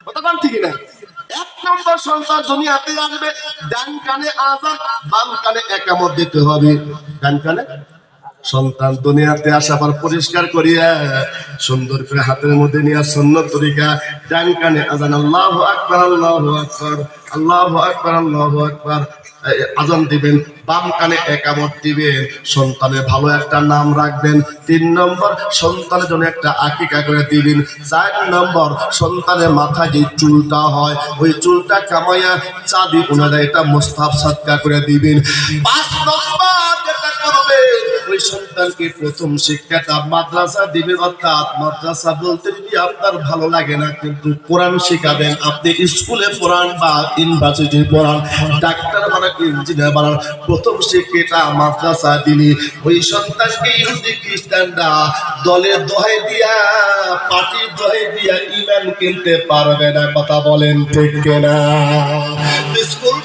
কতক্ষণ ঠিক না? এক নম্বর সন্তান দুনিয়াতে আসবে, ডান কানে আযান, বাম কানে একামত দিতে হবে। ডান কানে সন্তান দুনিয়াতে আসা পর পরিষ্কার করিয়া সুন্দর করে হাতের মধ্যে নিয়ে সুন্নত তরিকা ডান কানে আযান, আল্লাহু আকবার আল্লাহু আকবার আল্লাহু আকবার আল্লাহু আকবার আযান দিবেন, বাম কানে একামত দিবেন, সন্তানের ভালো একটা নাম রাখবেন। 3 নম্বর সন্তানের জন্য একটা আকিকা করে দিবেন। 4 নম্বর সন্তানের মাথায় যে চুলটা হয় ওই চুলটা কামাইয়া চাঁদি ওনারা এটা মুস্তাহাব সাদকা করে দিবেন। 5 নম্বর যেটা করবে ওই সন্তানকে প্রথম শিক্ষাটা মাদ্রাসা দিবেন, অর্থাৎ মাদ্রাসা বলতে কি আপনার ভালো লাগে না, কিন্তু কোরআন শিখাবেন। আপনি স্কুলে পড়ান বা ইউনিভার্সিটি পড়ান, ডাক্তার বানান, ইঞ্জিনিয়ার বানান, প্রথম শিক্ষাটা মাদ্রাসা দিলি ওই সন্তানকে ইহুদি খ্রিস্টানরা দলের দোহাই দিয়া, পার্টির দোহাই দিয়া ইমান কিনতে পারবে না। কথা বলেন ঠিক কিনা? স্কুল